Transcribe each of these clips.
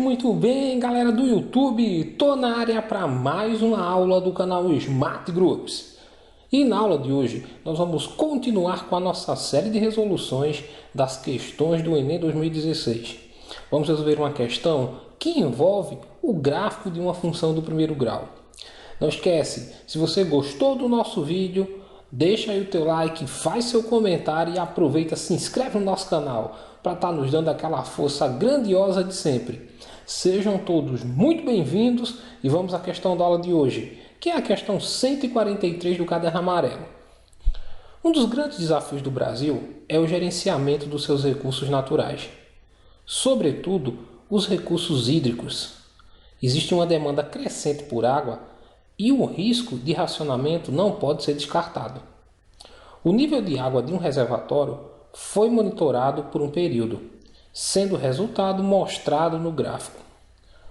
Muito bem, galera do YouTube, tô na área para mais uma aula do canal Smart Groups. E na aula de hoje nós vamos continuar com a nossa série de resoluções das questões do Enem 2016. Vamos resolver uma questão que envolve o gráfico de uma função do primeiro grau. Não esquece, se você gostou do nosso vídeo, deixa aí o teu like, faz seu comentário e aproveita, se inscreve no nosso canal para estar nos dando aquela força grandiosa de sempre. Sejam todos muito bem-vindos e vamos à questão da aula de hoje, que é a questão 143 do caderno amarelo. Um dos grandes desafios do Brasil é o gerenciamento dos seus recursos naturais, sobretudo os recursos hídricos. Existe uma demanda crescente por água e o risco de racionamento não pode ser descartado. O nível de água de um reservatório foi monitorado por um período, sendo o resultado mostrado no gráfico.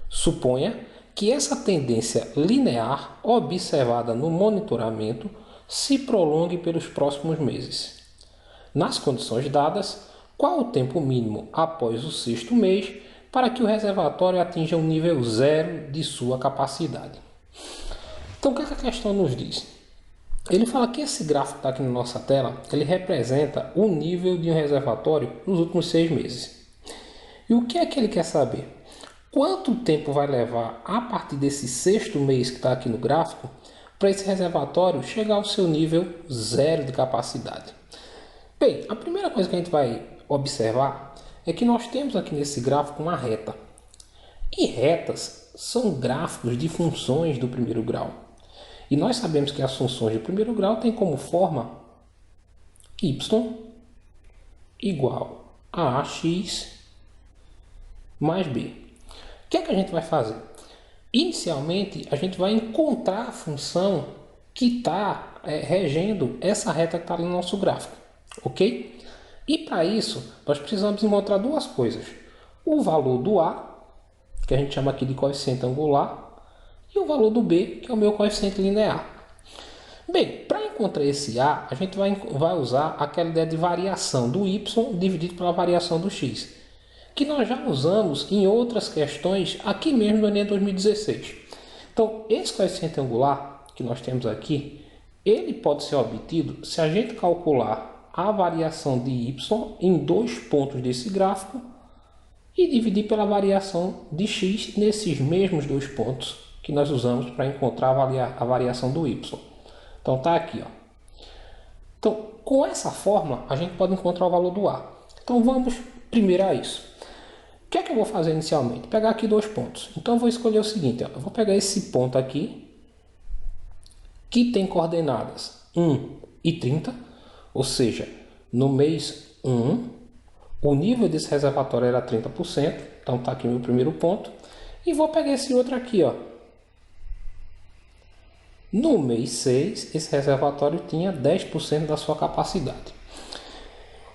Suponha que essa tendência linear observada no monitoramento se prolongue pelos próximos meses. Nas condições dadas, qual o tempo mínimo após o sexto mês para que o reservatório atinja o nível zero de sua capacidade? Então, o que a questão nos diz? Ele fala que esse gráfico que está aqui na nossa tela, ele representa o nível de um reservatório nos últimos 6 meses. E o que é que ele quer saber? Quanto tempo vai levar, a partir desse sexto mês que está aqui no gráfico, para esse reservatório chegar ao seu nível zero de capacidade? Bem, a primeira coisa que a gente vai observar é que nós temos aqui nesse gráfico uma reta. E retas são gráficos de funções do primeiro grau. E nós sabemos que as funções do primeiro grau têm como forma y igual a ax mais b. O que é que a gente vai fazer? Inicialmente, a gente vai encontrar a função que está regendo essa reta que está ali no nosso gráfico, ok? E para isso, nós precisamos encontrar duas coisas. O valor do a, que a gente chama aqui de coeficiente angular, e o valor do b, que é o meu coeficiente linear. Bem, para encontrar esse a, a gente vai usar aquela ideia de variação do y dividido pela variação do x, que nós já usamos em outras questões aqui mesmo no Enem 2016. Então, esse coeficiente angular que nós temos aqui, ele pode ser obtido se a gente calcular a variação de y em dois pontos desse gráfico e dividir pela variação de x nesses mesmos dois pontos que nós usamos para encontrar a variação do y. Então está aqui, ó. Então, com essa forma, a gente pode encontrar o valor do a. Então vamos primeiro a isso. O que é que eu vou fazer inicialmente? Pegar aqui dois pontos. Então eu vou escolher o seguinte, ó. Eu vou pegar esse ponto aqui, que tem coordenadas 1 e 30, ou seja, no mês 1, o nível desse reservatório era 30%, então está aqui meu primeiro ponto. E vou pegar esse outro aqui, ó. No mês 6, esse reservatório tinha 10% da sua capacidade.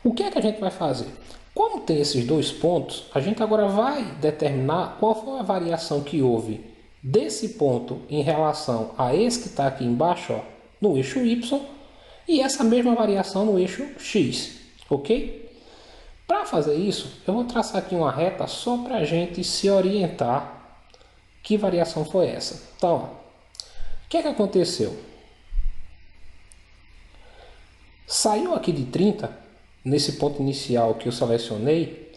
O que é que a gente vai fazer? Como tem esses dois pontos, a gente agora vai determinar qual foi a variação que houve desse ponto em relação a esse que está aqui embaixo, ó, no eixo Y, e essa mesma variação no eixo X, ok? Para fazer isso, eu vou traçar aqui uma reta só para a gente se orientar que variação foi essa. Então, ó, o que é que aconteceu? Saiu aqui de 30, nesse ponto inicial que eu selecionei,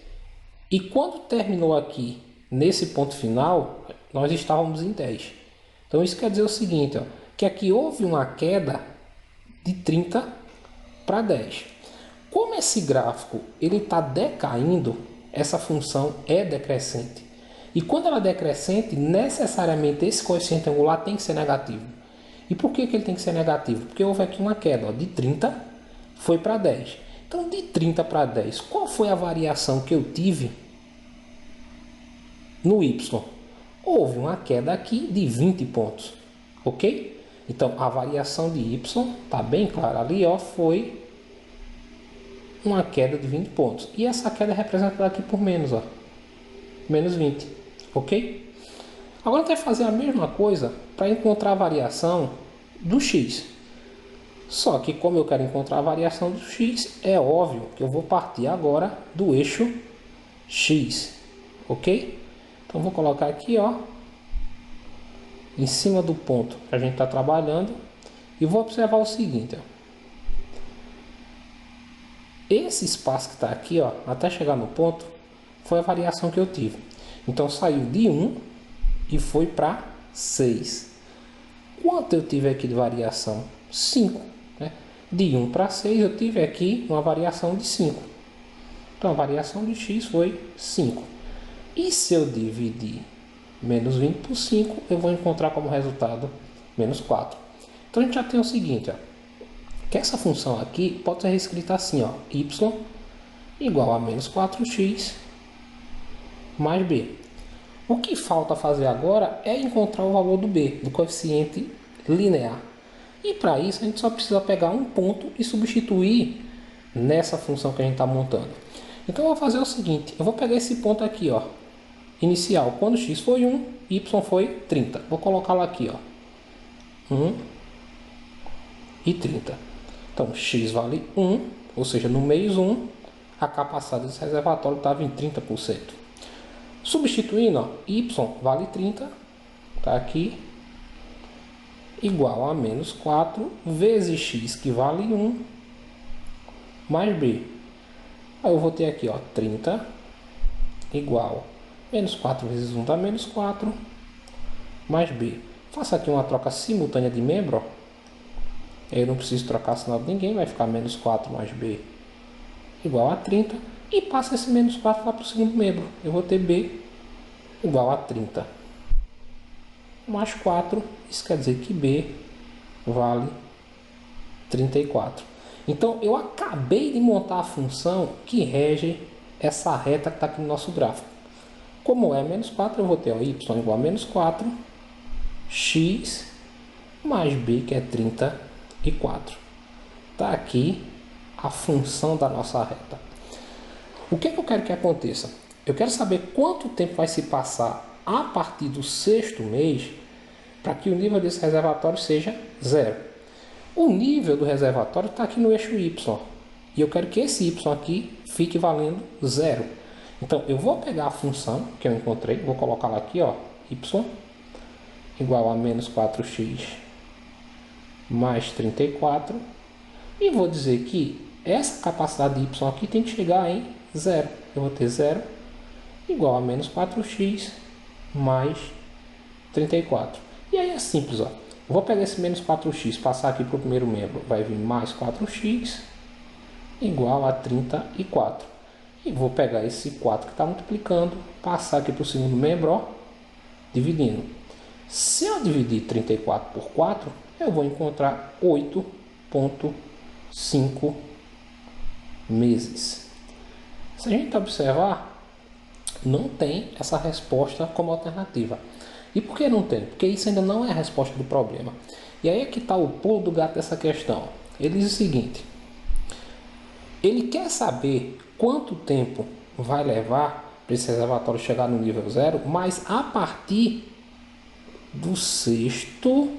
e quando terminou aqui, nesse ponto final, nós estávamos em 10. Então isso quer dizer o seguinte, ó, que aqui houve uma queda de 30 para 10. Como esse gráfico está decaindo, essa função é decrescente. E quando ela é decrescente, necessariamente esse coeficiente angular tem que ser negativo. E por que ele tem que ser negativo? Porque houve aqui uma queda, ó, de 30 foi para 10. Então, de 30 para 10, qual foi a variação que eu tive no y? Houve uma queda aqui de 20 pontos, ok? Então, a variação de y, está bem clara ali, ó, foi uma queda de 20 pontos. E essa queda é representada aqui por menos, ó, menos 20, ok? Agora a gente vai fazer a mesma coisa para encontrar a variação do x. Só que como eu quero encontrar a variação do x, é óbvio que eu vou partir agora do eixo x, ok? Então vou colocar aqui, ó, em cima do ponto que a gente está trabalhando, e vou observar o seguinte, ó. Esse espaço que está aqui, ó, até chegar no ponto, foi a variação que eu tive. Então saiu de 1 e foi para 6. Quanto eu tive aqui de variação? 5. Né? De 1 para 6 eu tive aqui uma variação de 5. Então a variação de x foi 5. E se eu dividir menos 20 por 5, eu vou encontrar como resultado menos 4. Então a gente já tem o seguinte, ó, que essa função aqui pode ser reescrita assim, ó, y igual a menos 4x mais b. O que falta fazer agora é encontrar o valor do b, do coeficiente linear. E para isso a gente só precisa pegar um ponto e substituir nessa função que a gente está montando. Então eu vou fazer o seguinte, eu vou pegar esse ponto aqui, ó, inicial, quando x foi 1, y foi 30. Vou colocá-lo aqui, ó, 1 e 30. Então x vale 1, ou seja, no mês 1, a capacidade desse reservatório estava em 30%. Substituindo, ó, y vale 30, tá aqui, igual a menos 4 vezes x, que vale 1, mais b. Aí eu vou ter aqui, ó, 30 igual a menos 4 vezes 1 dá menos 4, mais b. Faço aqui uma troca simultânea de membro, ó. Eu não preciso trocar sinal de ninguém, vai ficar menos 4 mais b igual a 30. E passa esse menos 4 lá para o segundo membro. Eu vou ter b igual a 30 mais 4. Isso quer dizer que b vale 34. Então eu acabei de montar a função que rege essa reta que está aqui no nosso gráfico. Como é menos 4, eu vou ter, ó, y igual a menos 4, x mais b, que é 34. Está aqui a função da nossa reta. O que eu quero que aconteça? Eu quero saber quanto tempo vai se passar a partir do sexto mês para que o nível desse reservatório seja 0. O nível do reservatório está aqui no eixo y. E eu quero que esse y aqui fique valendo 0. Então eu vou pegar a função que eu encontrei, vou colocá-la aqui, ó, y igual a menos 4x mais 34. E vou dizer que essa capacidade de y aqui tem que chegar em 0. Eu vou ter 0 igual a menos 4x mais 34. E aí é simples, ó. Eu vou pegar esse menos 4x, passar aqui para o primeiro membro, vai vir mais 4x igual a 34. E vou pegar esse 4 que está multiplicando, passar aqui para o segundo membro, ó, dividindo. Se eu dividir 34 por 4, eu vou encontrar 8,5 meses. Se a gente observar, não tem essa resposta como alternativa. E por que não tem? Porque isso ainda não é a resposta do problema. E aí é que está o pulo do gato dessa questão. Ele diz o seguinte: ele quer saber quanto tempo vai levar para esse reservatório chegar no nível 0, mas a partir do sexto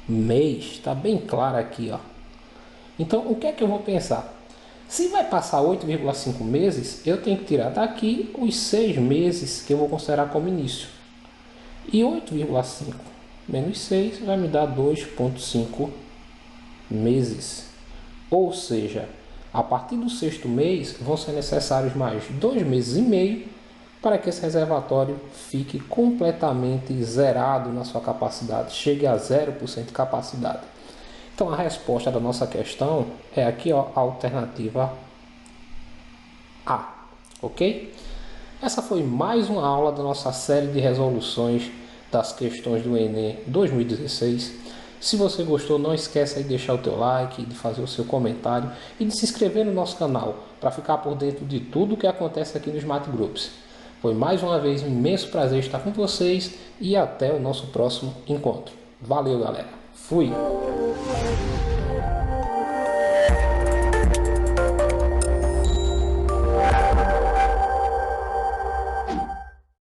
mês. Está bem claro aqui, ó. Então, o que é que eu vou pensar? Se vai passar 8,5 meses, eu tenho que tirar daqui os 6 meses que eu vou considerar como início. E 8,5 menos 6 vai me dar 2,5 meses. Ou seja, a partir do sexto mês vão ser necessários mais 2 meses e meio para que esse reservatório fique completamente zerado na sua capacidade, chegue a 0% de capacidade. Então a resposta da nossa questão é aqui, ó, a alternativa A, ok? Essa foi mais uma aula da nossa série de resoluções das questões do Enem 2016. Se você gostou, não esqueça de deixar o teu like, de fazer o seu comentário e de se inscrever no nosso canal para ficar por dentro de tudo o que acontece aqui no Smart Groups. Foi mais uma vez um imenso prazer estar com vocês e até o nosso próximo encontro. Valeu, galera. Fui!